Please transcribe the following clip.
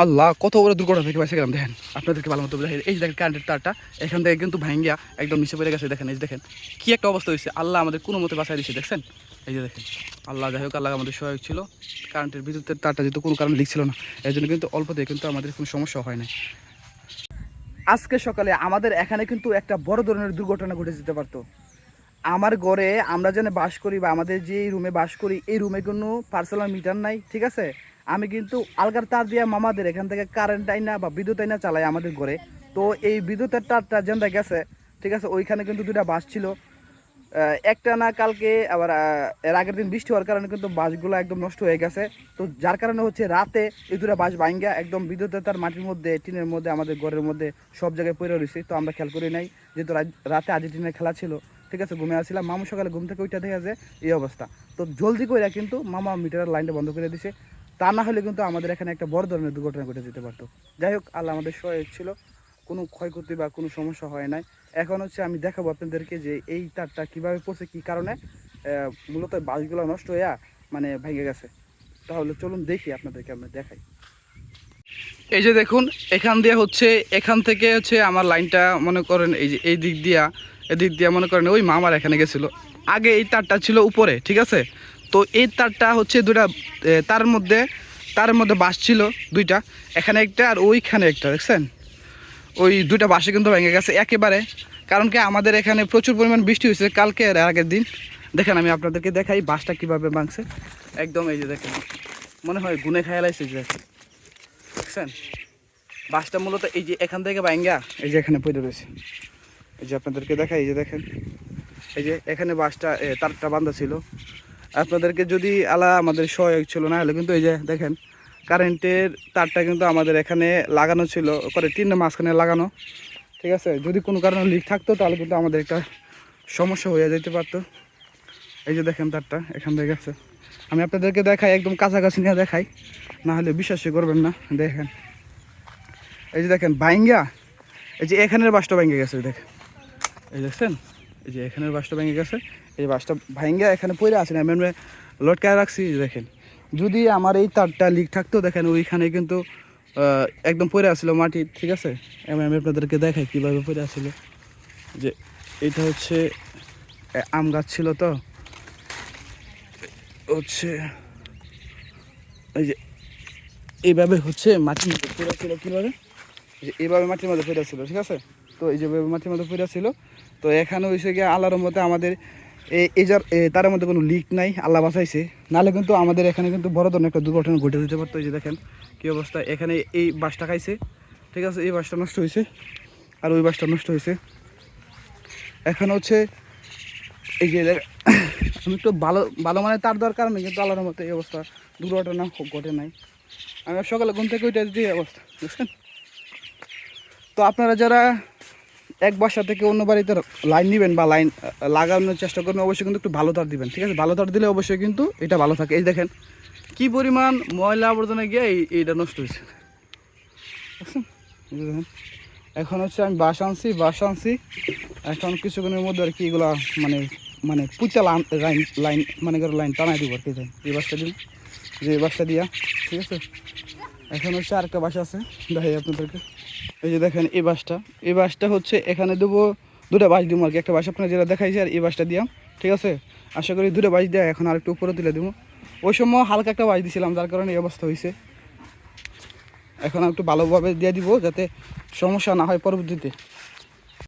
আল্লাহ, কত বড় দুর্ঘটনা থেকে বাঁচে গেলাম। দেখেন, আপনাদেরকে ভালো মতো দেখেন, এই যে দেখেন কারেন্টের তারটা এখান থেকে কিন্তু ভাঙ্গিয়া একদম নিচে পড়ে গেছে। দেখেন, এই যে দেখেন কি একটা অবস্থা হয়েছে। আল্লাহ আমাদের কোনো মতে বাঁচাই দিচ্ছে, দেখছেন? এই যে দেখেন, আল্লাহ যাই হোক, আল্লাহ আমাদের সহায়ক ছিল। কারেন্টের বিদ্যুতের তারটা যেহেতু কোনো কারণে লিখছিল না, এই জন্য কিন্তু অল্পতে কিন্তু আমাদের কোনো সমস্যা হয় না। আজকে সকালে আমাদের এখানে কিন্তু একটা বড় ধরনের দুর্ঘটনা ঘটে যেতে পারতো। আমার ঘরে আমরা যেন বাস করি বা আমাদের যে রুমে বাস করি, এই রুমে কোনো পার্সোনাল মিটার নাই, ঠিক আছে? আমি কিন্তু আলগার তার দিয়ে মামাদের এখান থেকে কারেন্ট আইনা বা বিদ্যুৎ আইনা চালাই আমাদের ঘরে। তো এই বিদ্যুতের তারটা যেন গেছে, ঠিক আছে? ওইখানে কিন্তু দুটা বাস ছিল, একটা না কালকে আবার এর আগের দিন বৃষ্টি হওয়ার কারণে কিন্তু বাসগুলো একদম নষ্ট হয়ে গেছে। তো যার কারণে হচ্ছে রাতে এই দুটা বাস ভাঙ্গা একদম বিদ্যুতের তার মাটির মধ্যে, টিনের মধ্যে, আমাদের ঘরের মধ্যে সব জায়গায় পড়ে রয়েছে। তো আমরা খেয়াল করি নাই, যেহেতু রাতে আর্জেন্টিনার খেলা ছিল, ঠিক আছে? ঘুমিয়ে আসছিলাম, মামু সকালে ঘুম থেকে ওইটা দেখা যায় এই অবস্থা। তো জলদি করে কিন্তু মামা মিটারের লাইনটা বন্ধ করে দিছে। তা না হলে কিন্তু আমাদের এখানে একটা বড় ধরনের দুর্ঘটনা ঘটে যেতে পারতো। যাই হোক, আল্লাহ আমাদের সহায়ক ছিল, কোনো ক্ষয়ক্ষতি বা কোনো সমস্যা হয় নাই। এখন হচ্ছে আমি দেখাবো আপনাদেরকে যে এই তারটা কীভাবে পড়ছে, কী কারণে মূলত বাসগুলো নষ্ট হয়ে মানে ভেঙে গেছে। তাহলে চলুন দেখি, আপনাদেরকে আমরা দেখাই। এই যে দেখুন, এখান দিয়ে হচ্ছে, এখান থেকে হচ্ছে আমার লাইনটা মনে করেন এই যে এই দিক দিয়া, এদিক দিয়া মনে করেন ওই মামার এখানে গেছিলো। আগে এই তারটা ছিল উপরে, ঠিক আছে? তো এই তারটা হচ্ছে দুটা, তার মধ্যে বাস ছিল দুইটা, এখানে একটা আর ওইখানে একটা, দেখছেন? ওই দুইটা বাসে কিন্তু ভেঙে গেছে একেবারে। কারণ কি, আমাদের এখানে প্রচুর পরিমাণ বৃষ্টি হয়েছে কালকে আর আগের দিন। দেখেন, আমি আপনাদেরকে দেখাই বাসটা কীভাবে ভাঙছে। একদম এই যে দেখেন, মনে হয় গুনে খেয়াল আসছে, যে দেখছেন বাসটা মূলত এই যে এখান থেকে ভাঙ্গা এই যে এখানে পড়ে রয়েছে। এই যে আপনাদেরকে দেখাই, এই যে দেখেন, এই যে এখানে বাসটা তারটা বাঁধা ছিল। আপনাদেরকে যদি আলা আমাদের সহায়ক ছিল, না হলে কিন্তু এই যে দেখেন কারেন্টের তারটা কিন্তু আমাদের এখানে লাগানো ছিল, করে টিনের মাঝখানে লাগানো, ঠিক আছে? যদি কোনো কারণে লিক থাকতো তাহলে কিন্তু আমাদের একটা সমস্যা হয়ে যেতে পারতো। এই যে দেখেন তারটা এখান থেকে গেছে। আমি আপনাদেরকে দেখাই, একদম কাছাকাছি নিয়ে দেখাই, না হলে বিশ্বাসই করবেন না। দেখেন, এই যে দেখেন ভাঙ্গা, এই যে এখানের বাসটা ভেঙে গেছে, দেখেন, এই দেখছেন, এই যে এখানের বাসটা ভেঙে গেছে। এই বাসটা ভাঙ্গা এখানে পড়ে আছে না, আমি লটকায় রাখছি। দেখেন, যদি আমার এই তারটা লিক থাকতো, দেখেন ওইখানে কিন্তু একদম পড়ে আসছিল মাটি, ঠিক আছে? আমি আপনাদেরকে দেখাই কীভাবে পড়ে আসছিল। যে এটা হচ্ছে আম গাছ ছিল, তো হচ্ছে এই যে এইভাবে হচ্ছে মাটির মধ্যে পড়ে ছিল। কীভাবে? যে এইভাবে মাটির মধ্যে পড়ে ছিল, ঠিক আছে? তো এই যে মাটির মধ্যে পড়ে ছিল। তো এখানে হয়েছে গিয়ে আল্লাহর মতে আমাদের এই যার তার মধ্যে কোনো লিক নাই, আল্লাহ বাঁচাইছে। নাহলে কিন্তু আমাদের এখানে কিন্তু বড় ধরনের একটা দুর্ঘটনা ঘটে যেতে পারতো। এই যে দেখেন কী অবস্থা, এখানে এই বাসটা খাইছে, ঠিক আছে? এই বাসটা নষ্ট হয়েছে আর ওই বাসটা নষ্ট হয়েছে। এখন হচ্ছে এই যে আমি একটু ভালো ভালো মানের তার দরকার নেই, কিন্তু আল্লাহর মতে এই অবস্থা, দুর্ঘটনা ঘটে নাই। আমি সকালে ঘুম থেকে ওইটা যে অবস্থা, বুঝছেন? তো আপনারা যারা এক বাসা থেকে অন্য বাড়িতে লাইন নেবেন বা লাইন লাগানোর চেষ্টা করবেন, অবশ্যই কিন্তু একটু ভালো তার দিবেন, ঠিক আছে? ভালো তার দিলে অবশ্যই কিন্তু এটা ভালো থাকে। এই দেখেন কি পরিমাণ ময়লা আবর্জনা গিয়ে এইটা নষ্ট হয়েছে, বুঝছেন? এই দেখেন, এখন হচ্ছে আমি বাস আনছি এখন কিছুক্ষণের মধ্যে আর কি এগুলা মানে মানে পুঁতা লাইন মানে করে লাইন টানাই দিব আর কি। এই বাসটা দিব, যে এই বাসটা দিয়া, ঠিক আছে? এখন হচ্ছে আরেকটা বাসা আছে, দেখাই আপনাদেরকে। এই যে দেখেন এই বাসটা হচ্ছে এখানে দেবো, দুটা বাস দিব আর কি। একটা বাস আপনার যেটা দেখাইছে, আর এই বাসটা দিয়া, ঠিক আছে? আশা করি দুটো বাস দেওয়া এখন আরেকটু উপরে তুলে দেবো। ওই সময় হালকা একটা বাস দিয়েছিলাম, যার কারণে এই অবস্থা হয়েছে। এখন একটু ভালোভাবে দিয়ে দিব, যাতে সমস্যা না হয় পরবর্তীতে।